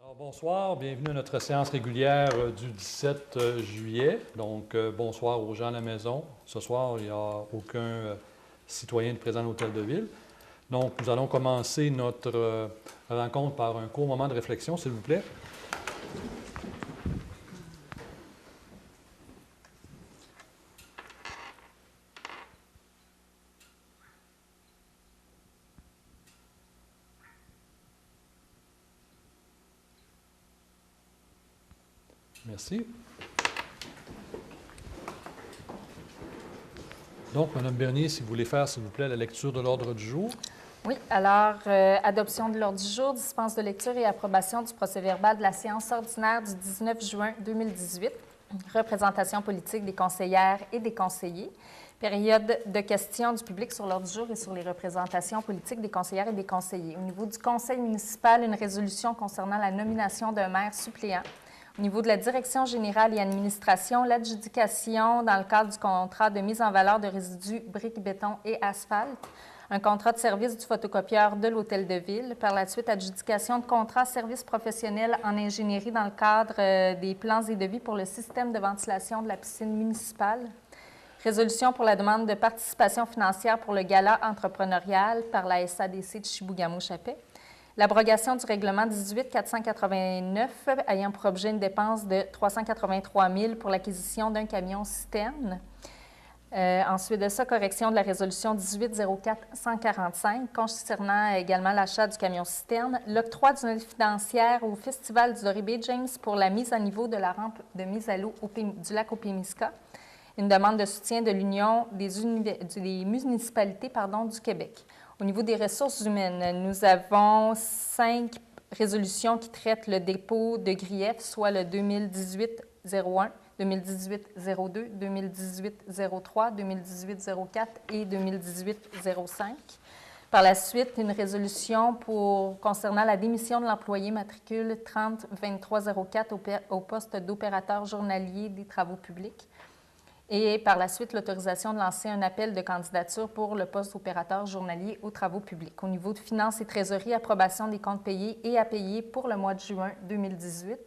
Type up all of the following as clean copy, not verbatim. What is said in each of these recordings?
Alors, bonsoir, bienvenue à notre séance régulière du 17 juillet. Donc, bonsoir aux gens à la maison. Ce soir, il n'y a aucun citoyen de présent à l'Hôtel de Ville. Donc, nous allons commencer notre rencontre par un court moment de réflexion, s'il vous plaît. Merci. Donc, Mme Bernier, si vous voulez faire, s'il vous plaît, la lecture de l'ordre du jour. Oui, alors, adoption de l'ordre du jour, dispense de lecture et approbation du procès-verbal de la séance ordinaire du 19 juin 2018, représentation politique des conseillères et des conseillers, période de questions du public sur l'ordre du jour et sur les représentations politiques des conseillères et des conseillers. Au niveau du conseil municipal, une résolution concernant la nomination d'un maire suppléant. Au niveau de la direction générale et administration, l'adjudication dans le cadre du contrat de mise en valeur de résidus briques, béton et asphalte, un contrat de service du photocopieur de l'Hôtel de Ville. Par la suite, adjudication de contrat service professionnel en ingénierie dans le cadre des plans et devis pour le système de ventilation de la piscine municipale. Résolution pour la demande de participation financière pour le gala entrepreneurial par la SADC de Chibougamau-Chapais. L'abrogation du règlement 18-489 ayant pour objet une dépense de 383 000 pour l'acquisition d'un camion citerne. Ensuite de ça, correction de la résolution 18-04-145 concernant également l'achat du camion citerne. L'octroi d'une aide financière au Festival du Doré Bay James pour la mise à niveau de la rampe de mise à l'eau du lac Opémisca. Une demande de soutien de l'Union des municipalités du Québec. Au niveau des ressources humaines, nous avons 5 résolutions qui traitent le dépôt de griefs, soit le 2018-01, 2018-02, 2018-03, 2018-04 et 2018-05. Par la suite, une résolution concernant la démission de l'employé matricule 30-2304 au poste d'opérateur journalier des travaux publics. Et par la suite, l'autorisation de lancer un appel de candidature pour le poste d'opérateur journalier aux travaux publics. Au niveau de finances et trésorerie, approbation des comptes payés et à payer pour le mois de juin 2018.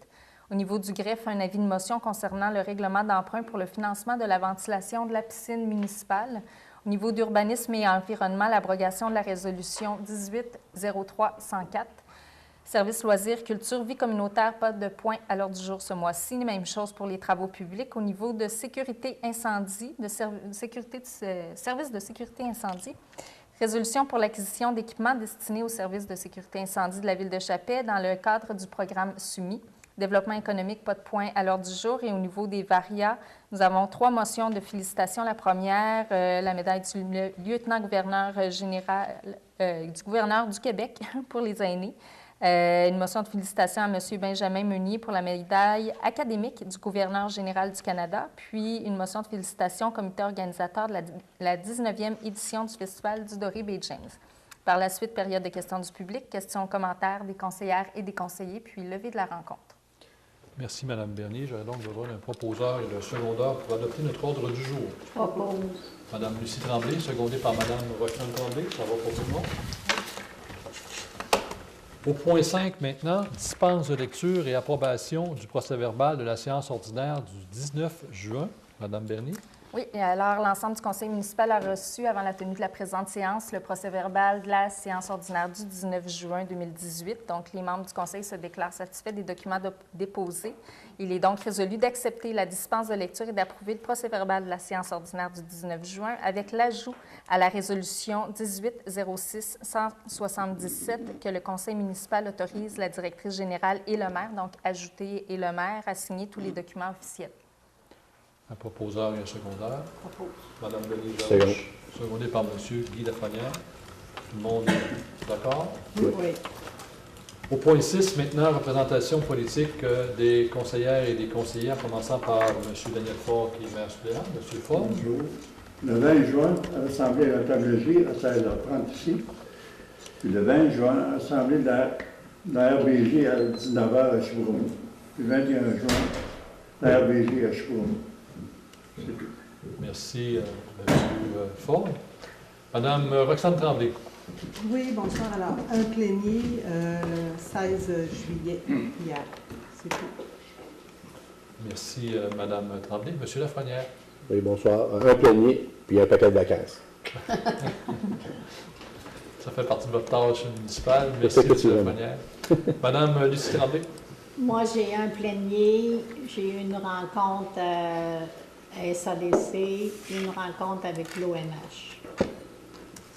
Au niveau du greffe, un avis de motion concernant le règlement d'emprunt pour le financement de la ventilation de la piscine municipale. Au niveau d'urbanisme et environnement, l'abrogation de la résolution 18-03-104. Services, loisirs, culture, vie communautaire, pas de point à l'ordre du jour ce mois-ci. Même chose pour les travaux publics. Au niveau de sécurité incendie, service de sécurité incendie, résolution pour l'acquisition d'équipements destinés aux services de sécurité incendie de la Ville de Chapais dans le cadre du programme SUMI. Développement économique, pas de point à l'ordre du jour. Et au niveau des VARIA, nous avons 3 motions de félicitations. La première, la médaille du lieutenant-gouverneur général du gouverneur du Québec pour les aînés. Une motion de félicitations à M. Benjamin Meunier pour la médaille académique du gouverneur général du Canada, puis une motion de félicitations au comité organisateur de la 19e édition du Festival du Doré Bay James. Par la suite, période de questions du public, questions, commentaires des conseillères et des conseillers, puis levée de la rencontre. Merci, Mme Bernier. J'aurais donc besoin d'un proposeur et d'un secondeur pour adopter notre ordre du jour. Propose. Mme Lucie Tremblay, secondée par Mme Roxane Tremblay. Ça va pour tout le monde? Au point 5, maintenant, dispense de lecture et approbation du procès-verbal de la séance ordinaire du 19 juin. Mme Bernier. Oui, et alors l'ensemble du conseil municipal a reçu, avant la tenue de la présente séance, le procès-verbal de la séance ordinaire du 19 juin 2018. Donc, les membres du conseil se déclarent satisfaits des documents déposés. Il est donc résolu d'accepter la dispense de lecture et d'approuver le procès-verbal de la séance ordinaire du 19 juin avec l'ajout à la résolution 18-06-177 que le conseil municipal autorise la directrice générale et le maire, donc ajouter et le maire, à signer tous les documents officiels. Un proposeur et un secondeur. Propose. Mme Denis-Georges, secondé par M. Guy Lafrenière. Tout le monde est d'accord? Oui. Au point 6, maintenant, représentation politique des conseillères et des conseillers, en commençant par M. Daniel Faure, qui est maire suppléant. M. Faure. Bonjour. Le 20 juin, Assemblée de la tablologie à 16h30 ici. Puis le 20 juin, Assemblée de la RBJ à 19h à Chibougamau. Puis le 21 juin, la RBJ à Chibougamau. C'est tout. Merci, M. Faure. Mme Roxane Tremblay. Oui, bonsoir. Alors, un plénier, 16 juillet, hier. C'est tout. Merci, Mme Tremblay. Monsieur Lafrenière. Oui, bonsoir. Un plénier, puis un paquet de vacances. Ça fait partie de votre tâche municipale. Merci, M. Lafrenière. Mme Lucie Tremblay. Moi, j'ai un plénier, j'ai eu une rencontre à SADC, une rencontre avec l'ONH.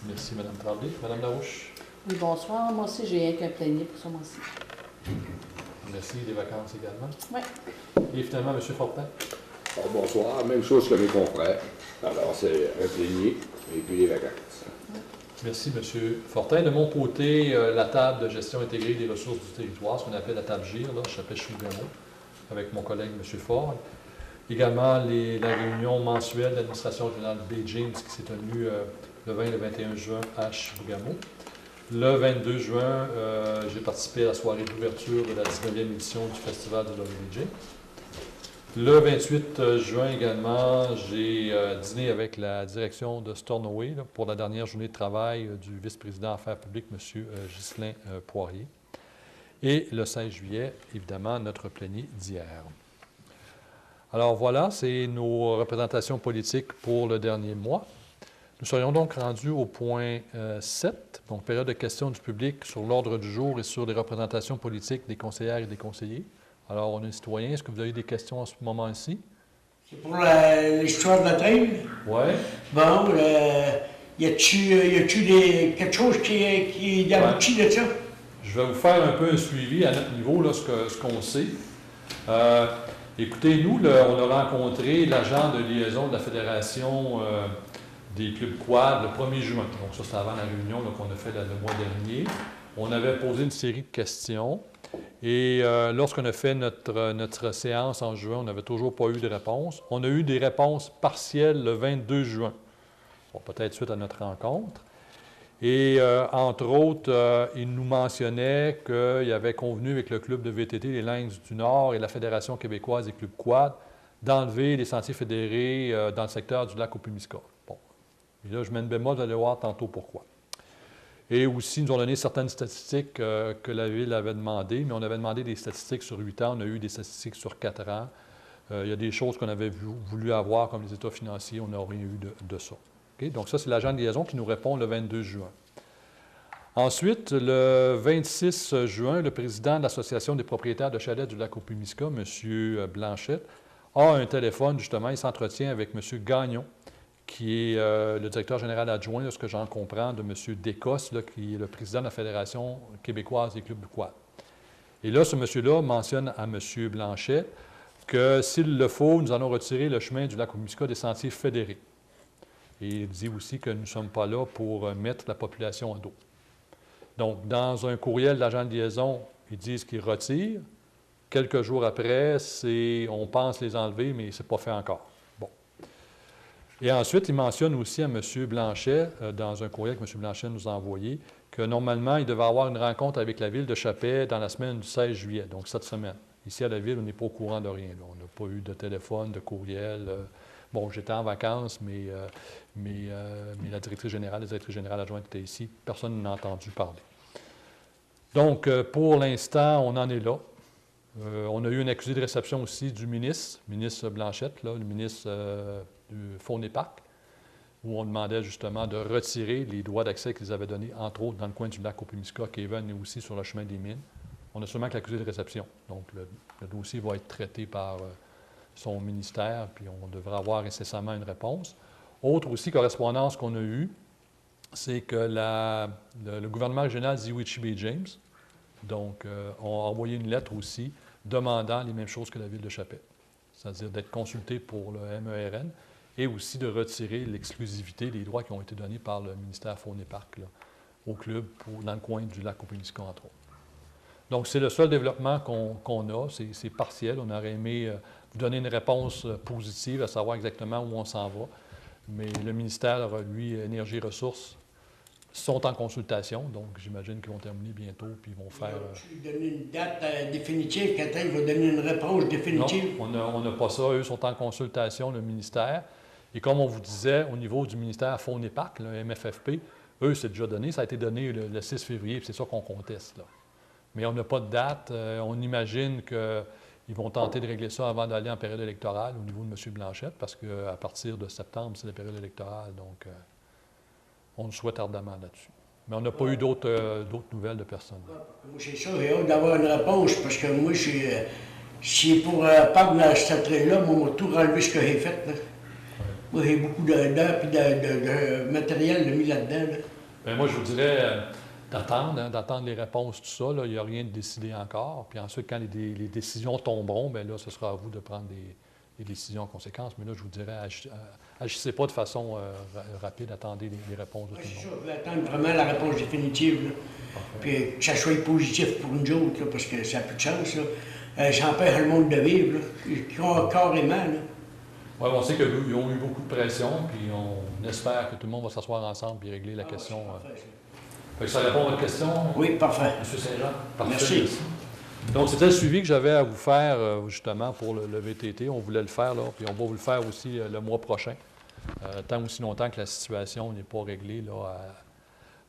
Merci, Mme Tremblay. Mme Larouche. Oui, bonsoir. Moi aussi, j'ai rien qu'un plénier pour ce mois-ci. Merci, les vacances également. Oui. Et finalement, M. Fortin. Bonsoir, même chose que mes confrères. Alors, c'est un plénier et puis les vacances. Merci, M. Fortin. De mon côté, la table de gestion intégrée des ressources du territoire, ce qu'on appelle la table GIR, là, Chapelle-Chougamau, avec mon collègue M. Ford. Également, la réunion mensuelle de l'administration régionale Bay James qui s'est tenue le 20 et le 21 juin à Chibougamau. Le 22 juin, j'ai participé à la soirée d'ouverture de la 19e édition du Festival de l'Homme Bay James. Le 28 juin également, j'ai dîné avec la direction de Stornoway là, pour la dernière journée de travail du vice-président Affaires publiques, M. Ghislain Poirier. Et le 16 juillet, évidemment, notre plénier d'hier. Alors voilà, c'est nos représentations politiques pour le dernier mois. Nous serions donc rendus au point 7, donc période de questions du public sur l'ordre du jour et sur les représentations politiques des conseillères et des conseillers. Alors, on est citoyen. Est-ce que vous avez des questions en ce moment-ci? C'est pour l'histoire de la traîne? Oui. Bon, y a-tu quelque chose qui aboutit de ça? Je vais vous faire un peu un suivi à notre niveau, là, ce qu'on sait. Écoutez, nous, on a rencontré l'agent de liaison de la Fédération des clubs quad le 1er juin. Donc ça, c'était avant la réunion qu'on a fait le mois dernier. On avait posé une série de questions. Et lorsqu'on a fait notre séance en juin, on n'avait toujours pas eu de réponse. On a eu des réponses partielles le 22 juin. Bon, peut-être suite à notre rencontre. Et entre autres, il nous mentionnait qu'il avait convenu avec le club de VTT, les Lynx du Nord et la Fédération québécoise des clubs quad d'enlever les sentiers fédérés dans le secteur du lac Opimiska. Bon. Et là, je mets une bémol, vous allez voir tantôt pourquoi. Et aussi, ils nous ont donné certaines statistiques que la Ville avait demandées, mais on avait demandé des statistiques sur 8 ans, on a eu des statistiques sur 4 ans. Il y a des choses qu'on avait voulu avoir, comme les états financiers, on n'a rien eu de ça. Okay? Donc ça, c'est l'agent de liaison qui nous répond le 22 juin. Ensuite, le 26 juin, le président de l'Association des propriétaires de chalets du lac Opimiska, M. Blanchette, a un téléphone, justement, il s'entretient avec M. Gagnon, qui est le directeur général adjoint, là, ce que j'en comprends, de M. Descosses, là, qui est le président de la Fédération québécoise des clubs de quad. Et là, ce monsieur-là mentionne à M. Blanchet que s'il le faut, nous allons retirer le chemin du lac Opimiska des sentiers fédérés. Et il dit aussi que nous ne sommes pas là pour mettre la population à dos. Donc, dans un courriel de l'agent de liaison, ils disent qu'ils retirent. Quelques jours après, on pense les enlever, mais ce n'est pas fait encore. Bon. Et ensuite, il mentionne aussi à M. Blanchet, dans un courriel que M. Blanchet nous a envoyé, que normalement, il devait avoir une rencontre avec la Ville de Chapelle dans la semaine du 16 juillet, donc cette semaine. Ici, à la Ville, on n'est pas au courant de rien. Là. On n'a pas eu de téléphone, de courriel. Bon, j'étais en vacances, mais la directrice générale adjointe était ici. Personne n'a entendu parler. Donc, pour l'instant, on en est là. On a eu une accusé de réception aussi du ministre Blanchette, là, le ministre du Faune et Parc, où on demandait justement de retirer les droits d'accès qu'ils avaient donnés, entre autres, dans le coin du lac Opimiska, Kevin, et aussi sur le chemin des mines. On a seulement que l'accusé de réception. Donc, le dossier va être traité par son ministère, puis on devrait avoir incessamment une réponse. Autre aussi correspondance qu'on a eue, c'est que le gouvernement régional d'Iwichi Bay James, donc, a envoyé une lettre aussi demandant les mêmes choses que la Ville de Chapelle, c'est-à-dire d'être consulté pour le MERN et aussi de retirer l'exclusivité des droits qui ont été donnés par le ministère Faune et Parc là, au club dans le coin du lac Opimiska, entre autres. Donc, c'est le seul développement qu'on a, c'est partiel. On aurait aimé vous donner une réponse positive, à savoir exactement où on s'en va, mais le ministère, lui, Énergie et Ressources, sont en consultation, donc j'imagine qu'ils vont terminer bientôt, puis ils vont faire... Tu donner une date définitive, quand il va donner une réponse définitive? Non, on n'a pas ça. Eux sont en consultation, le ministère. Et comme on vous disait, au niveau du ministère Faune et Parc, le MFFP, eux, c'est déjà donné. Ça a été donné le 6 février, puis c'est ça qu'on conteste, là. Mais on n'a pas de date. On imagine qu'ils vont tenter de régler ça avant d'aller en période électorale au niveau de M. Blanchette, parce qu'à partir de septembre, c'est la période électorale. Donc, on le souhaite ardemment là-dessus. Mais on n'a pas eu d'autres nouvelles de personnes. Moi, c'est ça, j'ai hâte d'avoir une réponse, parce que moi, si pour part de cette traite-là, moi, on m'a tout renlevé ce que j'ai fait, là. Moi, j'ai beaucoup d'heures et de matériel de mis là-dedans, là. Bien, moi, je vous dirais d'attendre les réponses, tout ça. Là. Il n'y a rien de décidé encore. Puis ensuite, quand les décisions tomberont, bien là, ce sera à vous de prendre des décisions en conséquence. Mais là, je vous dirais, agissez pas de façon rapide, attendez les réponses de tout C'est le ça, monde. je vais attendre vraiment la réponse définitive, là. Puis que ça soit positif pour nous autres, là, parce que ça n'a plus de chance, là. Ça empêche le monde de vivre, là. Carrément, là. Oui, on sait qu'ils ont eu beaucoup de pression, puis on espère que tout le monde va s'asseoir ensemble et régler la question. Fait que ça répond à votre question? Oui, parfait. M. Saint-Jean? Parfait, Merci. Donc, c'était le suivi que j'avais à vous faire, justement, pour le VTT. On voulait le faire, là, puis on va vous le faire aussi le mois prochain, tant aussi longtemps que la situation n'est pas réglée, là,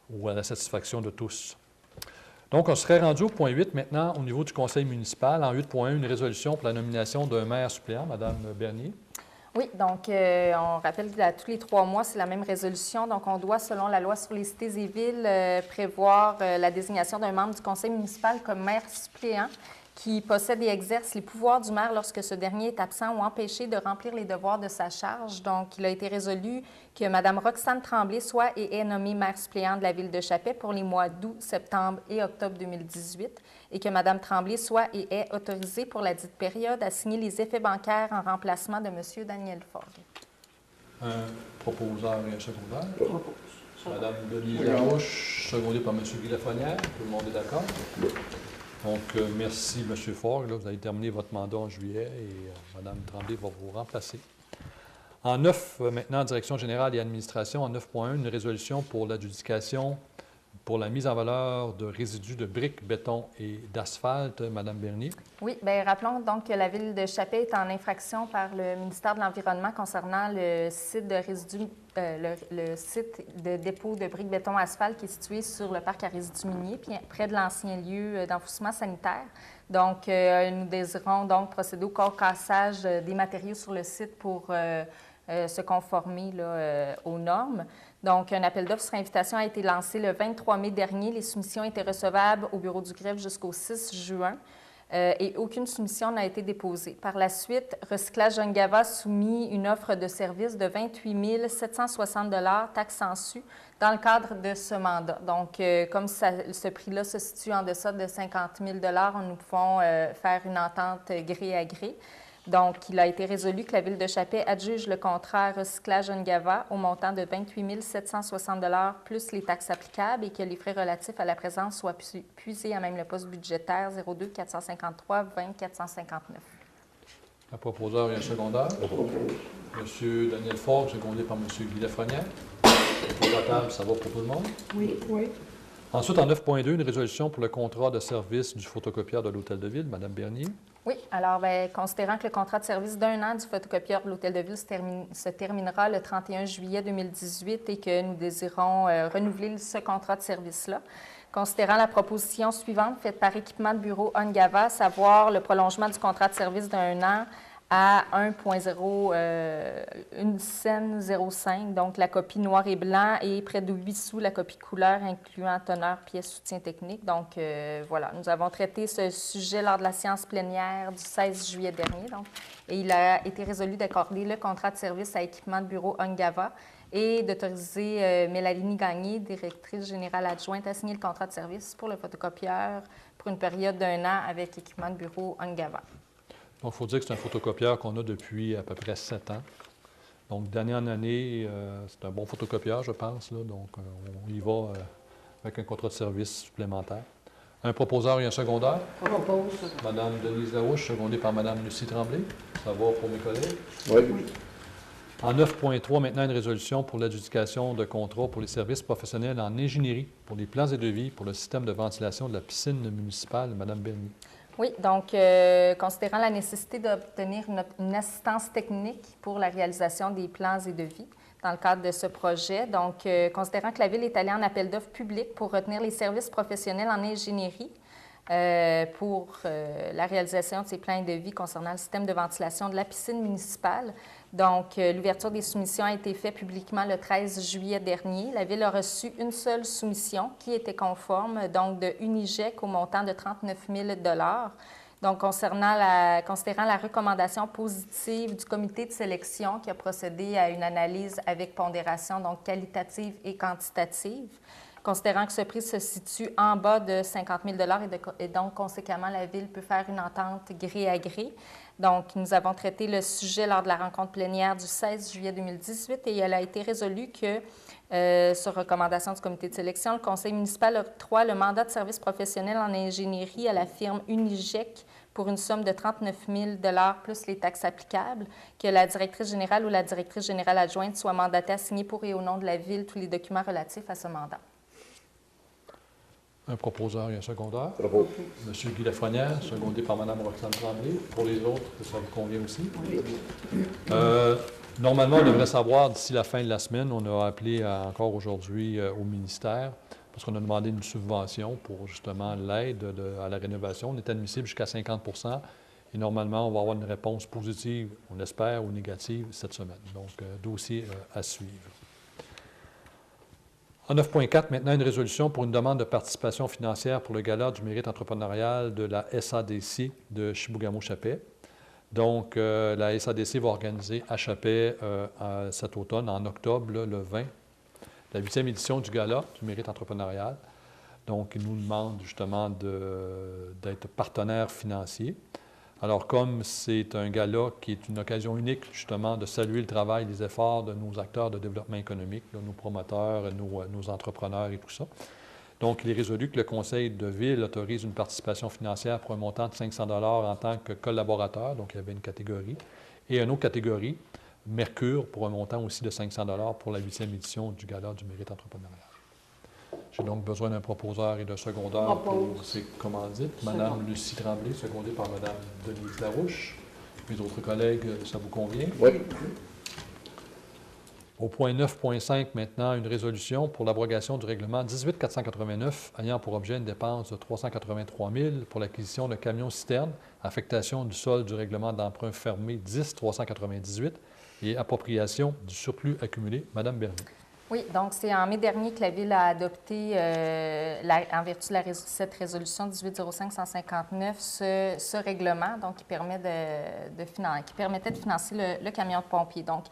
ou à la satisfaction de tous. Donc, on serait rendu au point 8 maintenant, au niveau du conseil municipal. En 8.1, une résolution pour la nomination d'un maire suppléant, Mme Bernier. Oui, donc on rappelle qu'à tous les 3 mois, c'est la même résolution. Donc, on doit, selon la loi sur les cités et villes, prévoir la désignation d'un membre du conseil municipal comme maire suppléant qui possède et exerce les pouvoirs du maire lorsque ce dernier est absent ou empêché de remplir les devoirs de sa charge. Donc, il a été résolu que Mme Roxane Tremblay soit et est nommée maire suppléante de la ville de Chappais pour les mois d'août, septembre et octobre 2018 et que Mme Tremblay soit et est autorisée pour la dite période à signer les effets bancaires en remplacement de M. Daniel Fogg. Un proposeur et un secondaire. Mme Denise Larouche, secondée par M. Guy Lafrenière. Tout le monde est d'accord? Donc, merci, M. Fogg. Là, vous avez terminé votre mandat en juillet et Mme Tremblay va vous remplacer. En 9, maintenant, Direction générale et administration, en 9.1, une résolution pour l'adjudication pour la mise en valeur de résidus de briques, béton et d'asphalte. Mme Bernier. Oui, bien, rappelons donc que la ville de Chappais est en infraction par le ministère de l'Environnement concernant le site de résidus, le site de dépôt de briques, béton, asphalte qui est situé sur le parc à résidus miniers, puis près de l'ancien lieu d'enfouissement sanitaire. Donc, nous désirons donc procéder au cassage des matériaux sur le site pour se conformer là, aux normes. Donc, un appel d'offres sur invitation a été lancé le 23 mai dernier. Les soumissions étaient recevables au bureau du greffe jusqu'au 6 juin et aucune soumission n'a été déposée. Par la suite, Recyclage Ungava a soumis une offre de service de 28 760 $ taxes en su dans le cadre de ce mandat. Donc, comme ce prix-là se situe en deçà de 50 000 $, nous pouvons faire une entente gré à gré. Donc, il a été résolu que la Ville de Chappais adjuge le contrat Recyclage Ungava au montant de 28 760 $ plus les taxes applicables et que les frais relatifs à la présence soient puisés à même le poste budgétaire 02 453 20 459. Un proposeur et un secondaire. M. Daniel Fogg, secondé par M. Guy Lafrenière. Pour la table, ça va pour tout le monde? Oui, oui. Ensuite, en 9.2, une résolution pour le contrat de service du photocopieur de l'Hôtel de Ville. Mme Bernier. Oui, alors, bien, considérant que le contrat de service d'1 an du photocopieur de l'Hôtel de Ville se terminera le 31 juillet 2018 et que nous désirons renouveler ce contrat de service-là, considérant la proposition suivante faite par Équipement de bureau Ungava, à savoir le prolongement du contrat de service d'1 an à 1,05, donc la copie noir et blanc, et près de 8 sous la copie couleur, incluant teneur, pièce, soutien technique. Donc, voilà, nous avons traité ce sujet lors de la séance plénière du 16 juillet dernier. Donc, et il a été résolu d'accorder le contrat de service à Équipement de bureau Ungava et d'autoriser Mélanie Gagné, directrice générale adjointe, à signer le contrat de service pour le photocopieur pour une période d'1 an avec Équipement de bureau Ungava. Donc, il faut dire que c'est un photocopieur qu'on a depuis à peu près 7 ans. Donc, d'année en année, c'est un bon photocopieur, je pense. Là. Donc, on y va avec un contrat de service supplémentaire. Un proposeur et un secondaire. Propose. Mme Denise Larouche, secondée par Mme Lucie Tremblay. Ça va pour mes collègues? Oui. En 9.3, maintenant, une résolution pour l'adjudication de contrats pour les services professionnels en ingénierie pour les plans et devis pour le système de ventilation de la piscine municipale. Mme Bernier. Oui, donc, considérant la nécessité d'obtenir une assistance technique pour la réalisation des plans et devis, dans le cadre de ce projet. Donc, considérant que la Ville est allée en appel d'offres public pour retenir les services professionnels en ingénierie pour la réalisation de ces plans de vie concernant le système de ventilation de la piscine municipale. Donc, l'ouverture des soumissions a été faite publiquement le 13 juillet dernier. La Ville a reçu une seule soumission qui était conforme, donc de Unigec au montant de 39 000 $. Donc, considérant la recommandation positive du comité de sélection qui a procédé à une analyse avec pondération, donc qualitative et quantitative, considérant que ce prix se situe en bas de 50 000 $ et donc, conséquemment, la Ville peut faire une entente gré à gré. Donc, nous avons traité le sujet lors de la rencontre plénière du 16 juillet 2018 et il a été résolu que, sur recommandation du comité de sélection, le conseil municipal octroie le mandat de service professionnel en ingénierie à la firme Unigec pour une somme de 39 000 $ plus les taxes applicables, que la directrice générale ou la directrice générale adjointe soit mandatée à signer pour et au nom de la Ville tous les documents relatifs à ce mandat. Un proposeur et un secondeur. Propos. M. Guy Lafrenière, secondé par Mme Roxane Tremblay. Pour les autres, ça vous convient aussi? Normalement, on devrait savoir d'ici la fin de la semaine. On a appelé encore aujourd'hui au ministère parce qu'on a demandé une subvention pour justement l'aide à la rénovation. On est admissible jusqu'à 50 et normalement, on va avoir une réponse positive, on espère, ou négative cette semaine. Donc, dossier à suivre. En 9.4, maintenant, une résolution pour une demande de participation financière pour le gala du mérite entrepreneurial de la SADC de Chibougamau-Chapais. Donc, la SADC va organiser à Chapais cet automne, en octobre, là, le 20, la 8e édition du gala du mérite entrepreneurial. Donc, ils nous demandent justement d'être partenaire financier. Alors, comme c'est un gala qui est une occasion unique, justement, de saluer le travail, les efforts de nos acteurs de développement économique, là, nos promoteurs, nos entrepreneurs et tout ça. Donc, il est résolu que le conseil de ville autorise une participation financière pour un montant de 500 $ en tant que collaborateur, donc il y avait une catégorie, et une autre catégorie, Mercure, pour un montant aussi de 500 $ pour la 8e édition du gala du mérite entrepreneurial. J'ai donc besoin d'un proposeur et d'un secondeur pour ces commandites. Mme Lucie Tremblay, secondée par Mme Denise Larouche. Mes autres collègues, ça vous convient? Oui. Au point 9.5, maintenant, une résolution pour l'abrogation du règlement 18-489 ayant pour objet une dépense de 383 000 pour l'acquisition de camions-citernes, affectation du sol du règlement d'emprunt fermé 10-398 et appropriation du surplus accumulé. Madame Bernier. Oui, donc c'est en mai dernier que la Ville a adopté, en vertu de cette résolution 18-05-159, ce règlement donc, qui permettait de financer le camion de pompiers. Donc,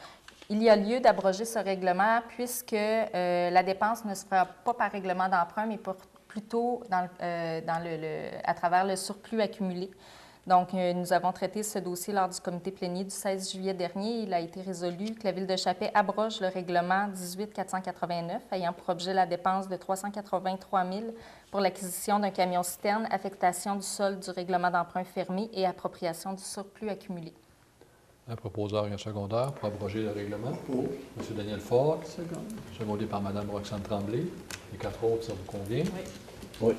il y a lieu d'abroger ce règlement puisque la dépense ne se fera pas par règlement d'emprunt, mais plutôt à travers le surplus accumulé. Donc, nous avons traité ce dossier lors du comité plénier du 16 juillet dernier. Il a été résolu que la Ville de Chapais abroge le règlement 18-489 ayant pour objet la dépense de 383 000 pour l'acquisition d'un camion-citerne, affectation du sol du règlement d'emprunt fermé et appropriation du surplus accumulé. Un proposeur et un secondeur pour abroger le règlement. M. Daniel Ford, secondé par Mme Roxane Tremblay. Les quatre autres, ça vous convient? Oui. Oui.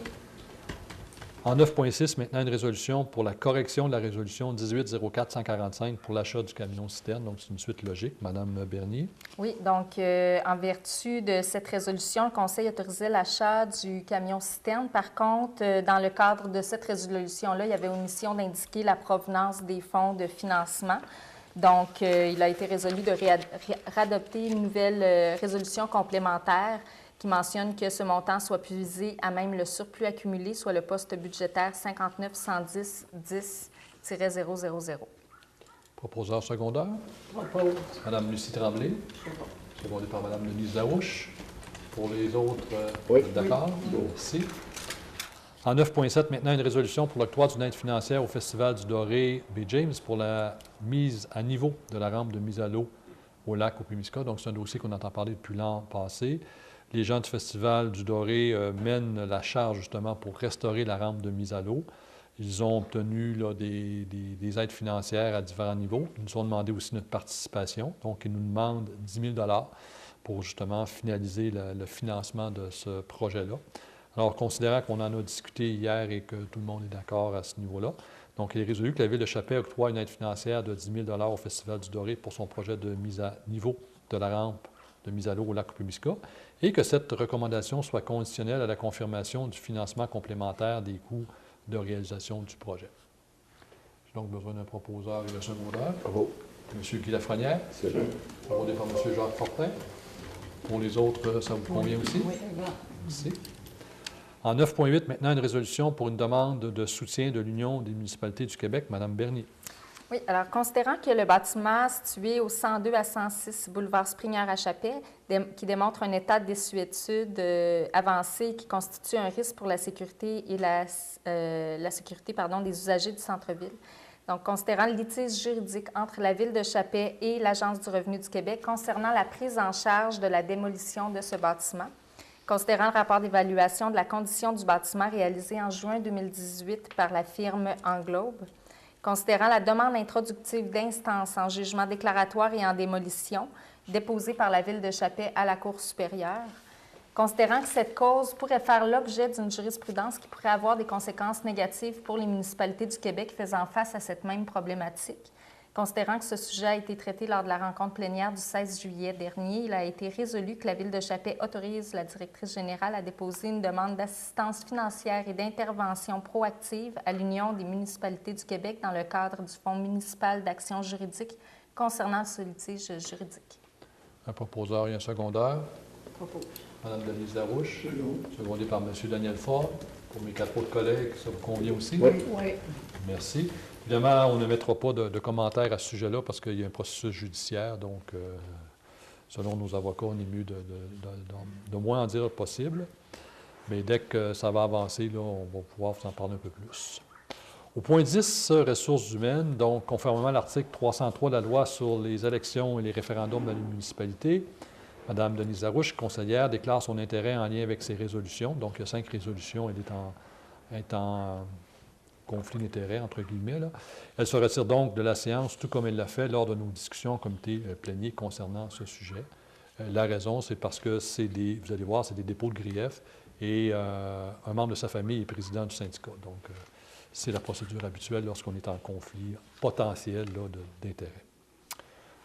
En 9.6, maintenant, une résolution pour la correction de la résolution 18-04-145 pour l'achat du camion-citerne. Donc, c'est une suite logique. Madame Bernier. Oui, donc, en vertu de cette résolution, le Conseil autorisait l'achat du camion-citerne. Par contre, dans le cadre de cette résolution-là, il y avait omission d'indiquer la provenance des fonds de financement. Donc, il a été résolu de réadopter une nouvelle résolution complémentaire qui mentionne que ce montant soit puisé à même le surplus accumulé, soit le poste budgétaire 59 110 10-000. Proposeur secondaire. Mme Lucie Tremblay, secondée par Mme Denise Larouche. Pour les autres, Oui. d'accord? Merci. En 9.7, maintenant, une résolution pour l'octroi d'une aide financière au Festival du Doré B. James pour la mise à niveau de la rampe de mise à l'eau au lac Opimiska. Donc, c'est un dossier qu'on entend parler depuis l'an passé. Les gens du Festival du Doré mènent la charge, justement, pour restaurer la rampe de mise à l'eau. Ils ont obtenu là, des aides financières à différents niveaux. Ils nous ont demandé aussi notre participation. Donc, ils nous demandent 10 000 $ pour, justement, finaliser le financement de ce projet-là. Alors, considérant qu'on en a discuté hier et que tout le monde est d'accord à ce niveau-là, donc il est résolu que la Ville de Chapais octroie une aide financière de 10 000 $ au Festival du Doré pour son projet de mise à niveau de la rampe de mise à l'eau au lac Témiscamingue et que cette recommandation soit conditionnelle à la confirmation du financement complémentaire des coûts de réalisation du projet. J'ai donc besoin d'un proposeur et d'un secondaire. Bravo. M. Guy Lafrenière, C'est bon. proposé par M. Jacques Fortin. Pour les autres, ça vous convient aussi? Oui. Merci. En 9.8, maintenant, une résolution pour une demande de soutien de l'Union des municipalités du Québec. Mme Bernier. Oui, alors considérant que le bâtiment situé au 102 à 106 boulevard Springer-à-Chapais, qui démontre un état de désuétude avancé et qui constitue un risque pour la sécurité et la sécurité des usagers du centre-ville. Donc, considérant le litige juridique entre la Ville de Chapais et l'Agence du revenu du Québec concernant la prise en charge de la démolition de ce bâtiment, considérant le rapport d'évaluation de la condition du bâtiment réalisé en juin 2018 par la firme Englobe, considérant la demande introductive d'instance en jugement déclaratoire et en démolition déposée par la Ville de Chapais à la Cour supérieure, considérant que cette cause pourrait faire l'objet d'une jurisprudence qui pourrait avoir des conséquences négatives pour les municipalités du Québec faisant face à cette même problématique, considérant que ce sujet a été traité lors de la rencontre plénière du 16 juillet dernier, il a été résolu que la Ville de Chapais autorise la directrice générale à déposer une demande d'assistance financière et d'intervention proactive à l'Union des municipalités du Québec dans le cadre du Fonds municipal d'action juridique concernant ce litige juridique. Un proposeur et un secondaire. Propose. Mme Denise Larouche, Second. secondé par M. Daniel Ford. Pour mes 4 autres collègues, ça vous convient aussi? Oui. Oui. Merci. Évidemment, on ne mettra pas de commentaires à ce sujet-là parce qu'il y a un processus judiciaire. Donc, selon nos avocats, on est mieux de moins en dire possible. Mais dès que ça va avancer, là, on va pouvoir vous en parler un peu plus. Au point 10, ressources humaines, donc conformément à l'article 303 de la loi sur les élections et les référendums dans les municipalités, Mme Denise Larouche, conseillère, déclare son intérêt en lien avec ces résolutions. Donc, il y a 5 résolutions. Elle est en conflit d'intérêts, entre guillemets. Là. Elle se retire donc de la séance, tout comme elle l'a fait lors de nos discussions en comité plénier concernant ce sujet. La raison, c'est parce que vous allez voir, c'est des dépôts de grief et un membre de sa famille est président du syndicat. Donc, c'est la procédure habituelle lorsqu'on est en conflit potentiel d'intérêts.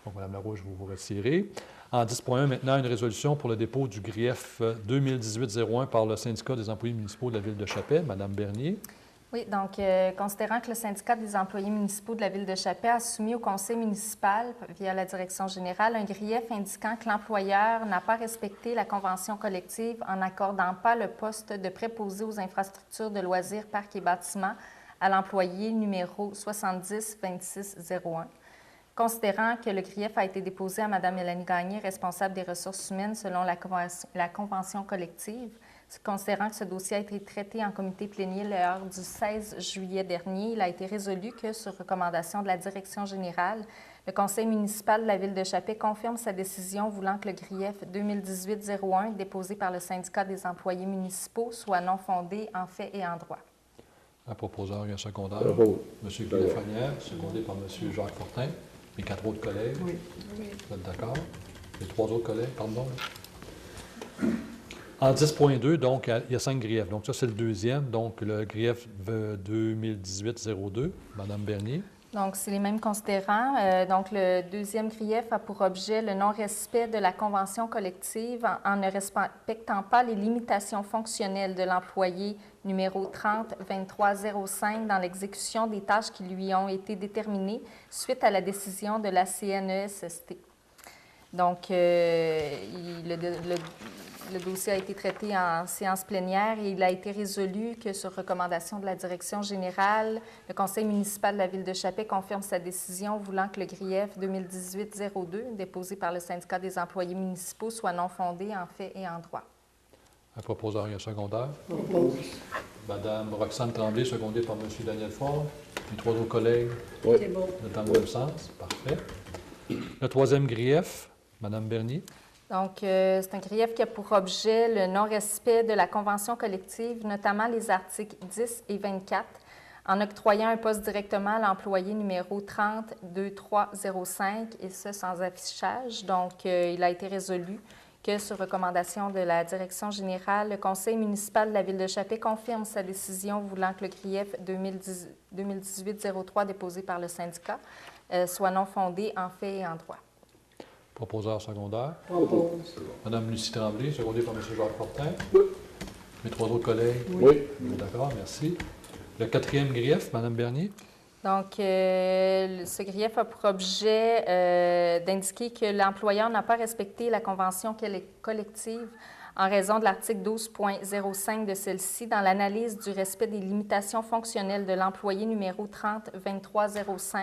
Donc, Mme Larouche, vous vous retirez. En 10.1, maintenant, une résolution pour le dépôt du grief 2018-01 par le syndicat des employés municipaux de la Ville de Chapais. Mme Bernier. Oui, donc, considérant que le syndicat des employés municipaux de la Ville de Chapais a soumis au conseil municipal, via la direction générale, un grief indiquant que l'employeur n'a pas respecté la convention collective en n'accordant pas le poste de préposé aux infrastructures de loisirs, parcs et bâtiments à l'employé numéro 702601. Considérant que le grief a été déposé à Mme Mélanie Gagné, responsable des ressources humaines selon la convention collective, considérant que ce dossier a été traité en comité plénier lors du 16 juillet dernier, il a été résolu que, sur recommandation de la direction générale, le conseil municipal de la Ville de Chapais confirme sa décision voulant que le grief 2018-01 déposé par le syndicat des employés municipaux soit non fondé en fait et en droit. Un proposeur et un secondaire. Bravo. M. Guy Lafrenière, secondé par M. Jacques Fortin. Mes 4 autres collègues. Oui. Vous êtes d'accord? Les 3 autres collègues, pardon. En 10.2, donc, il y a 5 griefs. Donc, ça, c'est le deuxième. Donc, le grief 2018-02, Mme Bernier. Donc, c'est les mêmes considérants. Donc, le deuxième grief a pour objet le non-respect de la convention collective en ne respectant pas les limitations fonctionnelles de l'employé numéro 30-2305 dans l'exécution des tâches qui lui ont été déterminées suite à la décision de la CNESST. Donc, le dossier a été traité en séance plénière et il a été résolu que, sur recommandation de la direction générale, le conseil municipal de la Ville de Chapais confirme sa décision voulant que le grief 2018-02, déposé par le syndicat des employés municipaux, soit non fondé en fait et en droit. Un proposeur et un secondaire. Propose. Mme Roxane Tremblay, secondée par M. Daniel Ford. Les 3 autres collègues, Oui. C'est beau. dans le même sens. Parfait. Le troisième grief, Mme Bernier. Donc, c'est un grief qui a pour objet le non-respect de la convention collective, notamment les articles 10 et 24, en octroyant un poste directement à l'employé numéro 30-2305, et ce, sans affichage. Donc, il a été résolu que, sur recommandation de la direction générale, le conseil municipal de la Ville de Chapais confirme sa décision voulant que le grief 2018-03 déposé par le syndicat soit non fondé en fait et en droit. Proposeur secondaire. Propose. Madame Lucie Tremblay, secondée par M. Jacques Fortin. Mes trois autres collègues. Oui. D'accord, merci. Le quatrième grief, Madame Bernier. Donc, ce grief a pour objet d'indiquer que l'employeur n'a pas respecté la convention collective en raison de l'article 12.05 de celle-ci dans l'analyse du respect des limitations fonctionnelles de l'employé numéro 30-2305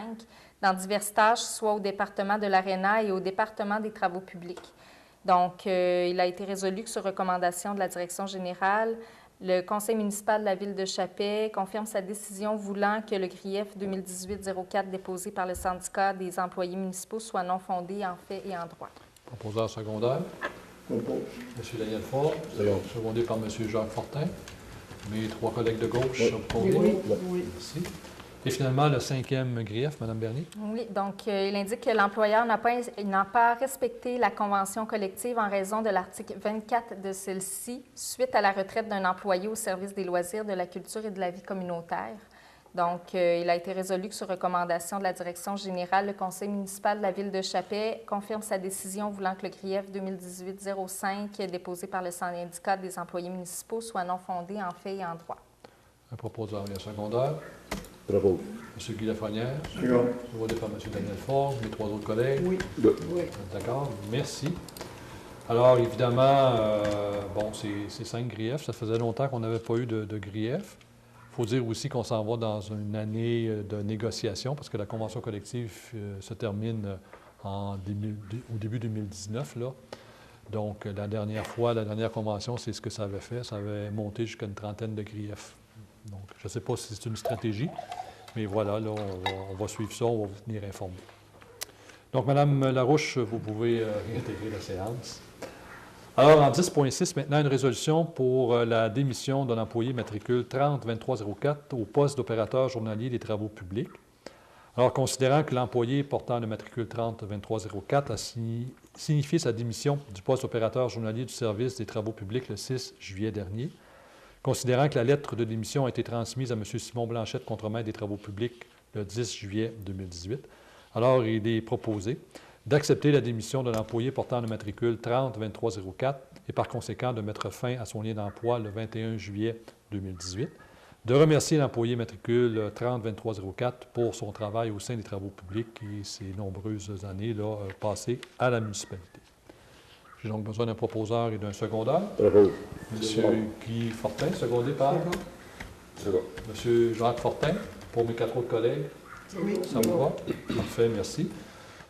dans diverses tâches, soit au département de l'ARENA et au département des travaux publics. Donc, il a été résolu que sur recommandation de la direction générale, le conseil municipal de la ville de Chappais confirme sa décision voulant que le grief 2018-04 déposé par le syndicat des employés municipaux soit non fondé en fait et en droit. Proposeur secondaire. Propose. M. Daniel Faure, secondé par M. Jacques Fortin. Mes trois collègues de gauche Oui. sont conviés. Oui. Merci. Et finalement, le cinquième grief, Mme Bernier. Oui, donc il indique que l'employeur n'a pas respecté la convention collective en raison de l'article 24 de celle-ci suite à la retraite d'un employé au service des loisirs, de la culture et de la vie communautaire. Donc, il a été résolu que sur recommandation de la direction générale, le conseil municipal de la ville de Chappais confirme sa décision voulant que le grief 2018-05 déposé par le syndicat des employés municipaux soit non fondé en fait et en droit. Un proposeur et un secondaire. Propose. M. Guy Lafrenière, Second. secondé par M. Daniel Faure. Mes trois autres collègues. Oui. Oui. D'accord, merci. Alors, évidemment, bon, c'est 5 griefs. Ça faisait longtemps qu'on n'avait pas eu de griefs. Il faut dire aussi qu'on s'en va dans une année de négociation parce que la convention collective se termine au début 2019. Là. Donc, la dernière fois, la dernière convention, c'est ce que ça avait fait. Ça avait monté jusqu'à une trentaine de griefs. Donc, je ne sais pas si c'est une stratégie, mais voilà, là, on va suivre ça, on va vous tenir informé. Donc, Mme Larouche, vous pouvez réintégrer la séance. Alors, en 10.6, maintenant, une résolution pour la démission de l'employé matricule 30-2304 au poste d'opérateur journalier des travaux publics. Alors, considérant que l'employé portant le matricule 30-2304 a signifié sa démission du poste d'opérateur journalier du service des travaux publics le 6 juillet dernier, considérant que la lettre de démission a été transmise à M. Simon Blanchette, contremaître des travaux publics, le 10 juillet 2018, alors il est proposé d'accepter la démission de l'employé portant le matricule 30-2304 et par conséquent de mettre fin à son lien d'emploi le 21 juillet 2018, de remercier l'employé matricule 30-2304 pour son travail au sein des travaux publics et ses nombreuses années là, passées à la municipalité. J'ai donc besoin d'un proposeur et d'un secondaire. Propose. M. Guy Fortin, secondé par Second. M. Jacques Fortin, pour mes quatre autres collègues. Oui. Ça vous va? Parfait, merci.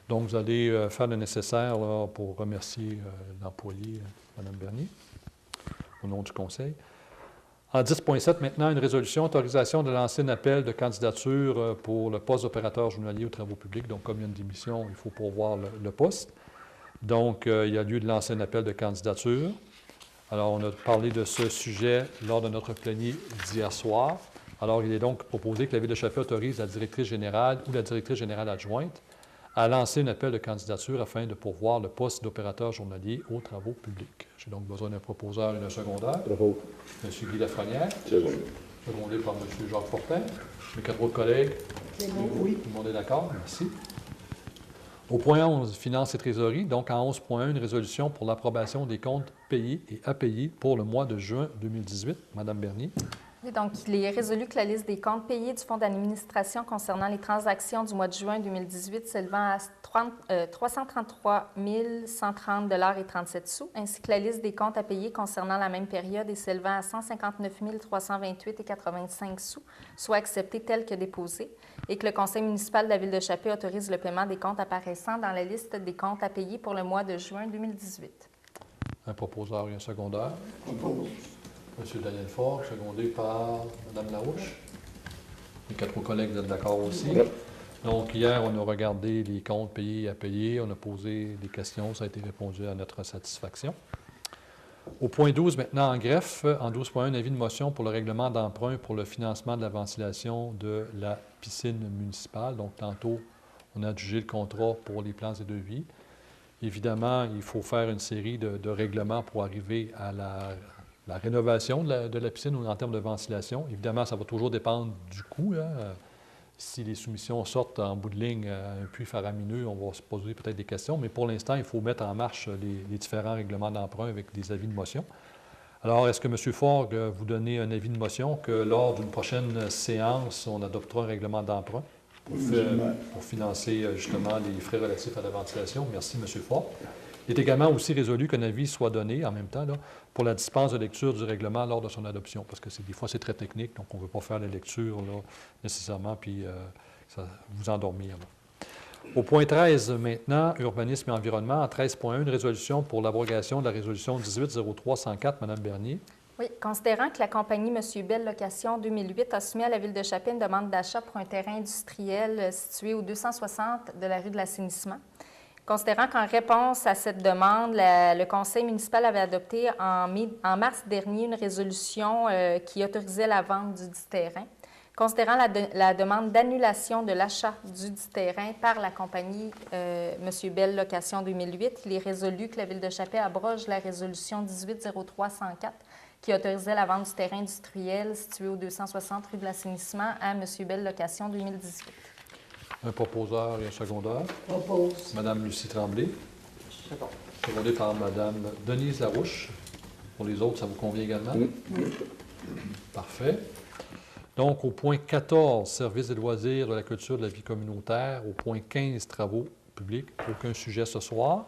Donc, vous allez faire le nécessaire là, pour remercier l'employé, Mme Bernier, au nom du conseil. En 10.7, maintenant, une résolution, autorisation de lancer un appel de candidature pour le poste d'opérateur journalier aux travaux publics. Donc, comme il y a une démission, il faut pourvoir le poste. Donc, il y a lieu de lancer un appel de candidature. Alors, on a parlé de ce sujet lors de notre plénier d'hier soir. Alors, il est donc proposé que la Ville de Chappais autorise la directrice générale ou la directrice générale adjointe à lancer un appel de candidature afin de pourvoir le poste d'opérateur journalier aux travaux publics. J'ai donc besoin d'un proposeur et d'un secondaire. Propose. M. Guy Lafrenière, Second. secondé par M. Jacques Fortin. Mes quatre autres collègues, C'est bon. Oui. tout le monde est d'accord? Merci. Au point 11, Finances et trésorerie. Donc, en 11.1, une résolution pour l'approbation des comptes payés et à payer pour le mois de juin 2018. Madame Bernier. Et donc, il est résolu que la liste des comptes payés du Fonds d'administration concernant les transactions du mois de juin 2018 s'élevant à 333 130,37 $, ainsi que la liste des comptes à payer concernant la même période et s'élevant à 159 328,85 $, soit acceptées telles que déposées, et que le conseil municipal de la Ville de Chappais autorise le paiement des comptes apparaissant dans la liste des comptes à payer pour le mois de juin 2018. Un proposeur et un secondaire. Propose. M. Daniel Faure, secondé par Mme Larouche. Les quatre collègues vous êtes d'accord aussi. Oui. Donc, hier, on a regardé les comptes payés et à payer. On a posé des questions. Ça a été répondu à notre satisfaction. Au point 12, maintenant, en greffe, en 12.1, un avis de motion pour le règlement d'emprunt pour le financement de la ventilation de la piscine municipale. Donc, tantôt, on a adjugé le contrat pour les plans et devis. Évidemment, il faut faire une série de règlements pour arriver à la rénovation de la piscine en termes de ventilation. Évidemment, ça va toujours dépendre du coût. Hein. Si les soumissions sortent en bout de ligne à un puits faramineux, on va se poser peut-être des questions, mais pour l'instant, il faut mettre en marche les différents règlements d'emprunt avec des avis de motion. Alors, est-ce que M. Forgue vous donnez un avis de motion que lors d'une prochaine séance, on adoptera un règlement d'emprunt pour financer justement les frais relatifs à la ventilation? Merci, M. Forgue. Il est également aussi résolu qu'un avis soit donné en même temps là, pour la dispense de lecture du règlement lors de son adoption, parce que des fois, c'est très technique, donc on ne veut pas faire la lecture là, nécessairement, puis ça, vous endormir. Là. Au point 13, maintenant, urbanisme et environnement, en 13.1, une résolution pour l'abrogation de la résolution 18-03-104, Mme Bernier. Oui, considérant que la compagnie M. Bell Location 2008 a soumis à la Ville de Chapais une demande d'achat pour un terrain industriel situé au 260 de la rue de l'Assainissement. Considérant qu'en réponse à cette demande, le conseil municipal avait adopté en mars dernier une résolution qui autorisait la vente du dit terrain. Considérant la demande d'annulation de l'achat du dit terrain par la compagnie M. Bell Location 2008, il est résolu que la Ville de Chapais abroge la résolution 18-03-104 qui autorisait la vente du terrain industriel situé au 260 rue de l'Assainissement à M. Bell Location 2018. Un proposeur et un secondeur. Propose. Mme Lucie Tremblay. Secondé par Mme Denise Larouche. Pour les autres, ça vous convient également? Oui. Parfait. Donc, au point 14, services des loisirs, de la culture, de la vie communautaire. Au point 15, travaux publics. Aucun sujet ce soir.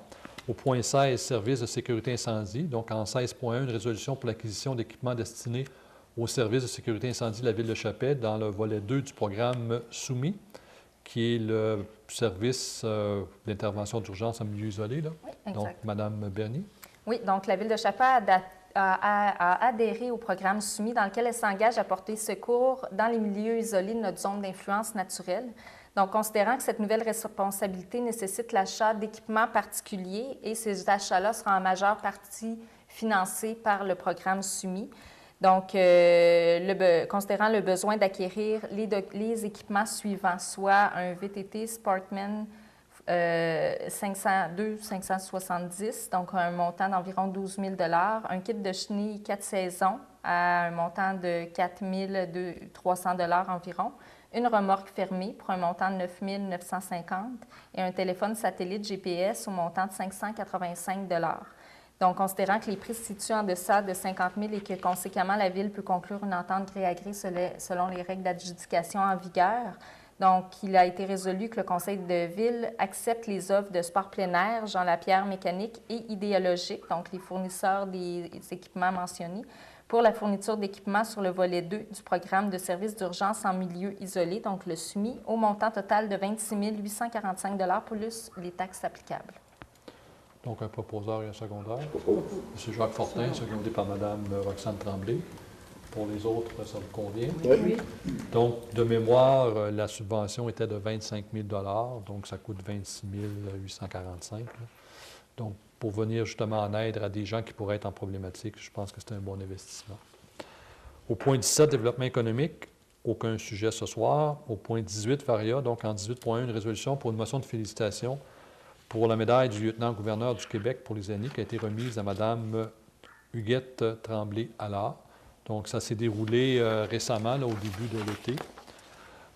Au point 16, services de sécurité incendie. Donc, en 16.1, une résolution pour l'acquisition d'équipements destinés aux services de sécurité incendie de la Ville de Chapais dans le volet 2 du programme soumis, qui est le service d'intervention d'urgence en milieu isolé. Là. Oui, exact. Donc, Mme Bernier. Oui, donc la Ville de Chapais a adhéré au programme soumis dans lequel elle s'engage à porter secours dans les milieux isolés de notre zone d'influence naturelle. Donc, considérant que cette nouvelle responsabilité nécessite l'achat d'équipements particuliers et ces achats-là seront en majeure partie financés par le programme soumis. Donc, considérant le besoin d'acquérir les équipements suivants, soit un VTT Sportman 570, donc un montant d'environ 12 000 $, un kit de chenilles 4 saisons à un montant de 4 300 $ environ, une remorque fermée pour un montant de 9 950 et un téléphone satellite GPS au montant de 585 $. Donc, considérant que les prix se situent en deçà de 50 000 et que, conséquemment, la Ville peut conclure une entente gré à gré selon les règles d'adjudication en vigueur, donc, il a été résolu que le Conseil de Ville accepte les offres de sport plein air, Jean Lapierre mécanique et idéologique, donc les fournisseurs des équipements mentionnés, pour la fourniture d'équipements sur le volet 2 du programme de services d'urgence en milieu isolé, donc le soumis, au montant total de 26 845 $ plus les taxes applicables. Donc, un proposeur et un secondeur. Propose. M. Jacques Fortin, secondé par Mme Roxane Tremblay. Pour les autres, ça vous convient? Oui. Donc, de mémoire, la subvention était de 25 000 $, donc ça coûte 26 845 $. Donc, pour venir justement en aide à des gens qui pourraient être en problématique, je pense que c'est un bon investissement. Au point 17, développement économique, aucun sujet ce soir. Au point 18, Varia, donc en 18.1, une résolution pour une motion de félicitations pour la médaille du lieutenant-gouverneur du Québec pour les années qui a été remise à Mme Huguette Tremblay-Allard. Donc, ça s'est déroulé récemment, là, au début de l'été,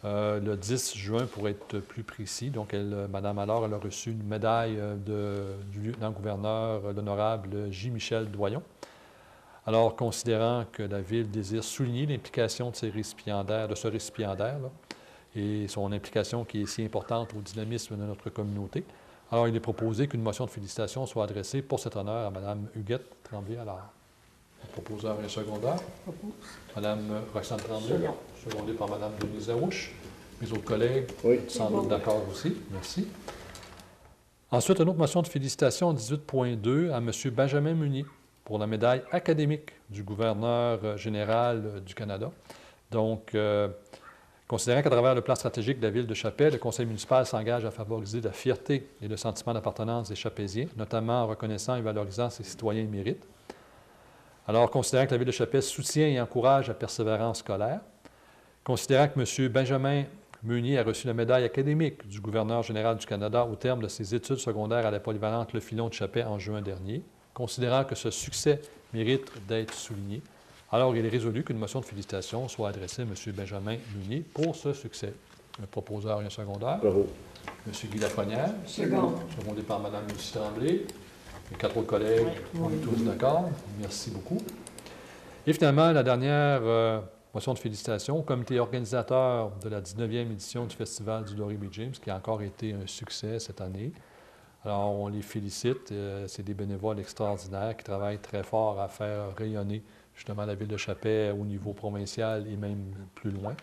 le 10 juin pour être plus précis. Donc, Mme Allard, elle a reçu une médaille du lieutenant-gouverneur, l'honorable J. Michel Doyon. Alors, considérant que la Ville désire souligner l'implication de ce récipiendaire, là, et son implication qui est si importante au dynamisme de notre communauté, alors il est proposé qu'une motion de félicitations soit adressée pour cet honneur à Mme Huguette Tremblay-Allard. Proposeur et secondaire. Mme Roxane Tremblay, secondée par Mme Denise Larouche. Mes autres collègues semblent d'accord aussi. Merci. Ensuite, une autre motion de félicitations 18.2 à M. Benjamin Munier pour la médaille académique du gouverneur général du Canada. Donc, considérant qu'à travers le plan stratégique de la Ville de Chapais, le Conseil municipal s'engage à favoriser la fierté et le sentiment d'appartenance des Chapésiens, notamment en reconnaissant et valorisant ses citoyens mérites. Alors, considérant que la Ville de Chapais soutient et encourage la persévérance scolaire, considérant que M. Benjamin Meunier a reçu la médaille académique du gouverneur général du Canada au terme de ses études secondaires à la polyvalente Le Filon de Chapais en juin dernier, considérant que ce succès mérite d'être souligné, alors il est résolu qu'une motion de félicitations soit adressée à M. Benjamin Meunier pour ce succès. Un proposeur et un secondaire. Bravo. M. Guy Lafrenière. Second. Secondé par Mme Lucie Tremblay. Les 4 autres collègues, on est tous d'accord. Merci beaucoup. Et finalement, la dernière motion de félicitations au comité organisateur de la 19e édition du Festival du Laurie B. James, qui a encore été un succès cette année. Alors, on les félicite. C'est des bénévoles extraordinaires qui travaillent très fort à faire rayonner justement la ville de Chappais au niveau provincial et même plus loin.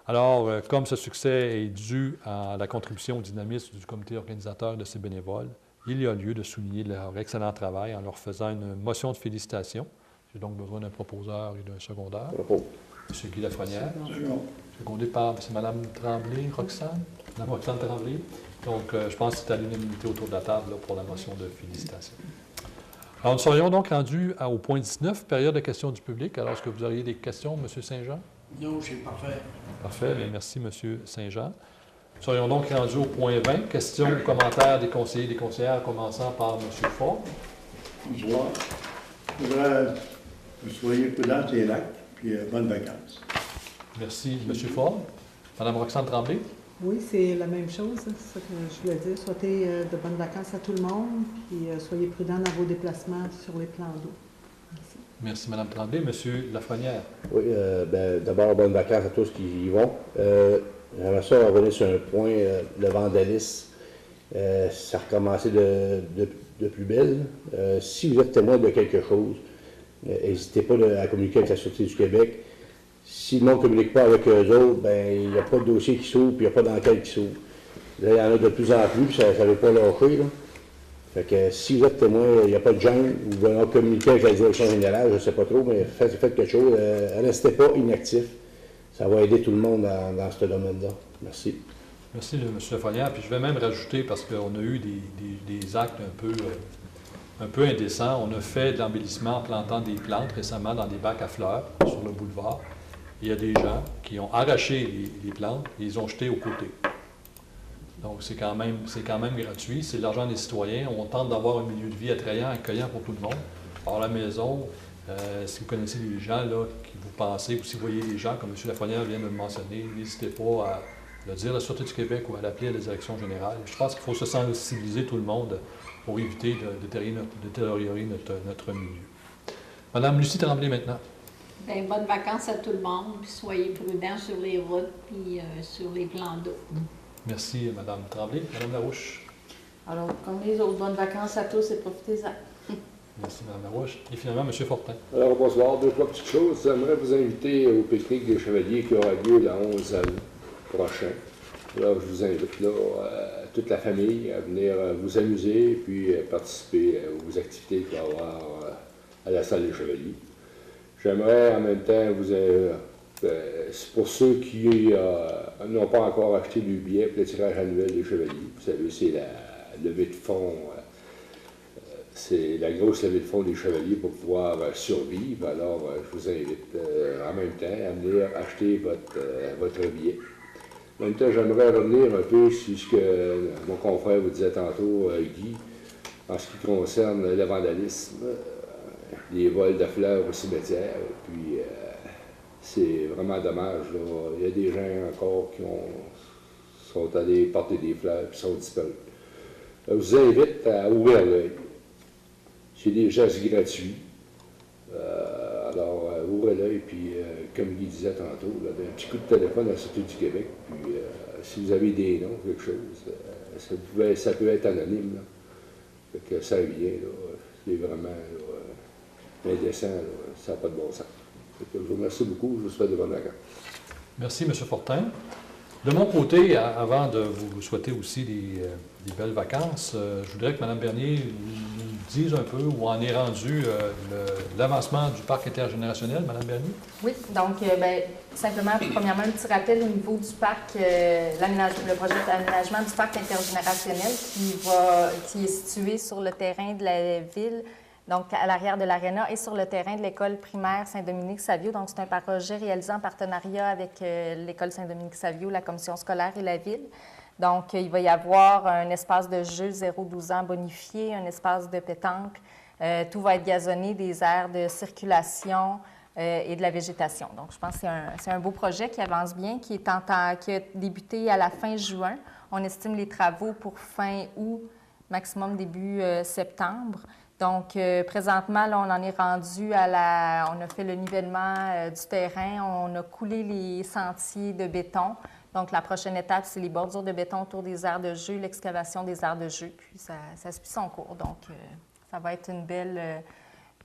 Alors, comme ce succès est dû à la contribution au dynamisme du comité organisateur de ces bénévoles, il y a lieu de souligner leur excellent travail en leur faisant une motion de félicitations. J'ai donc besoin d'un proposeur et d'un secondaire. Bravo. M. Guy Lafrenière. Second. Secondé par Mme Tremblay, Roxane. Mme Roxane Tremblay. Donc, je pense que c'est à l'unanimité autour de la table là, pour la motion de félicitations. Alors, nous serions donc rendus au point 19, période de questions du public. Alors, est-ce que vous auriez des questions, M. Saint-Jean? Non, c'est parfait. Parfait, bien, merci, M. Saint-Jean. Nous serions donc rendus au point 20, questions ou commentaires des conseillers et des conseillères, commençant par M. Ford. Bonsoir. Je voudrais que vous soyez prudents sur les lacs, puis bonnes vacances. Merci, M. Ford. Mme Roxane Tremblay. Oui, c'est la même chose, c'est ça que je voulais dire. Souhaitez de bonnes vacances à tout le monde, puis soyez prudents dans vos déplacements sur les plans d'eau. Merci. Merci, Mme Tremblay. M. Lafrenière. Oui, d'abord, bonnes vacances à tous qui y vont. J'aimerais ça revenir sur un point, le vandalisme. Ça a recommencé de plus belle. Si vous êtes témoin de quelque chose, n'hésitez pas à communiquer avec la Sûreté du Québec. Si le monde ne communique pas avec eux autres, ben il n'y a pas de dossier qui s'ouvre, puis il n'y a pas d'enquête qui s'ouvre. Là, il y en a de plus en plus, puis ça ne veut pas lâcher, là. Fait que si vous êtes témoin, il n'y a pas de gêne, vous venez communiquer avec la direction générale, je ne sais pas trop, mais faites quelque chose. Restez pas inactif. Ça va aider tout le monde dans ce domaine-là. Merci. Merci, M. Lafrenière. Puis je vais même rajouter, parce qu'on a eu des actes un peu indécents. On a fait de l'embellissement en plantant des plantes récemment dans des bacs à fleurs sur le boulevard. Il y a des gens qui ont arraché les plantes et ils ont jeté aux côtés. Donc, c'est quand même gratuit. C'est de l'argent des citoyens. On tente d'avoir un milieu de vie attrayant, accueillant pour tout le monde. Alors, la maison, si vous connaissez des gens là, qui vous pensez, ou si vous voyez des gens, comme M. Lafrenière vient de le mentionner, n'hésitez pas à le dire à la Sûreté du Québec ou à l'appeler à la direction générale. Je pense qu'il faut se sensibiliser tout le monde pour éviter de détériorer notre milieu. Madame Lucie Tremblay, maintenant. Bien, bonnes vacances à tout le monde, puis soyez prudents sur les routes, puis sur les plans d'eau. Merci, Mme Tremblay. Mme Larouche. Alors, comme les autres, bonnes vacances à tous et profitez-en. Merci, Mme Larouche. Et finalement, M. Fortin. Alors, bonsoir. 2-3 petites choses. J'aimerais vous inviter au pique-nique des Chevaliers qui aura lieu le 11 août prochain. Alors, je vous invite là, toute la famille à venir vous amuser puis participer aux activités qu'il va y avoir à la salle des Chevaliers. J'aimerais en même temps pour ceux qui n'ont pas encore acheté du billet pour le tirage annuel des Chevaliers, vous savez, c'est la levée de fonds, c'est la grosse levée de fonds des Chevaliers pour pouvoir survivre. Alors, je vous invite en même temps à venir acheter votre billet. En même temps, j'aimerais revenir un peu sur ce que mon confrère vous disait tantôt, Guy, en ce qui concerne le vandalisme, les vols de fleurs au cimetière. Puis, c'est vraiment dommage, là. Il y a des gens encore qui sont allés porter des fleurs et sont disparus. Je vous invite à ouvrir l'œil. C'est des gestes gratuits. Alors, ouvrez l'œil, puis comme Guy disait tantôt, là, un petit coup de téléphone à la Sûreté du Québec, puis si vous avez des noms, quelque chose, ça peut être anonyme. Là. Fait que ça vient, là, c'est vraiment là, indécent, là, ça n'a pas de bon sens. Fait que je vous remercie beaucoup, je vous souhaite de bonnes vacances. Merci, M. Fortin. De mon côté, avant de vous souhaiter aussi des belles vacances, je voudrais que Mme Bernier nous dise un peu où en est rendu l'avancement du parc intergénérationnel. Mme Bernier? Oui, donc, simplement, premièrement, un petit rappel au niveau du parc, le projet d'aménagement du parc intergénérationnel qui est situé sur le terrain de la ville, donc à l'arrière de l'aréna et sur le terrain de l'école primaire Saint-Dominique-Savio. Donc, c'est un projet réalisé en partenariat avec l'école Saint-Dominique-Savio, la commission scolaire et la ville. Donc, il va y avoir un espace de jeu 0-12 ans bonifié, un espace de pétanque. Tout va être gazonné, des aires de circulation, et de la végétation. Donc, je pense que c'est un beau projet qui avance bien, qui a débuté à la fin juin. On estime les travaux pour fin août, maximum début septembre. Donc, présentement, là, on en est rendu on a fait le nivellement du terrain, on a coulé les sentiers de béton. Donc, la prochaine étape, c'est les bordures de béton autour des aires de jeu, l'excavation des aires de jeu, puis ça suit son cours. Donc, ça va être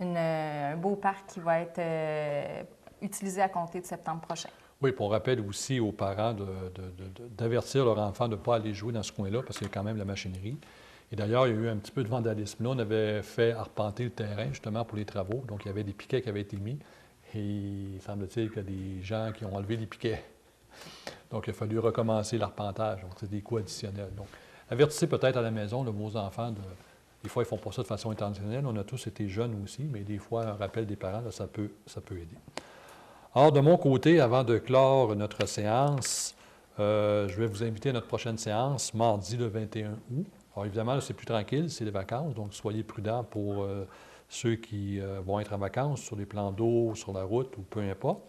un beau parc qui va être utilisé à compter de septembre prochain. Oui, puis on rappelle aussi aux parents d'avertir leur enfant de ne pas aller jouer dans ce coin-là, parce qu'il y a quand même la machinerie. Et d'ailleurs, il y a eu un petit peu de vandalisme. Là, on avait fait arpenter le terrain, justement, pour les travaux. Donc, il y avait des piquets qui avaient été mis. Et il semble-t-il qu'il y a des gens qui ont enlevé les piquets. Donc, il a fallu recommencer l'arpentage. Donc, c'est des coûts additionnels. Donc, avertissez peut-être à la maison vos enfants. Des fois, ils ne font pas ça de façon intentionnelle. On a tous été jeunes aussi, mais des fois, un rappel des parents, là, ça peut aider. Alors, de mon côté, avant de clore notre séance, je vais vous inviter à notre prochaine séance, mardi le 21 août. Alors, évidemment, là, c'est plus tranquille, c'est les vacances, donc soyez prudents pour ceux qui vont être en vacances sur les plans d'eau, sur la route ou peu importe.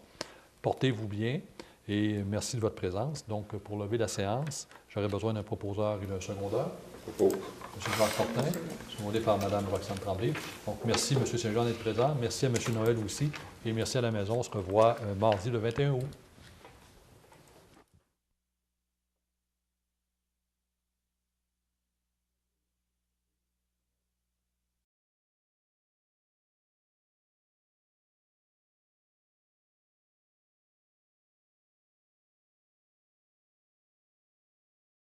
Portez-vous bien et merci de votre présence. Donc, pour lever la séance, j'aurais besoin d'un proposeur et d'un secondeur. M. Jacques Fortin, secondé par Mme Roxane Tremblay. Donc, merci M. Saint-Jean d'être présent. Merci à M. Noël aussi. Et merci à la maison. On se revoit mardi le 21 août.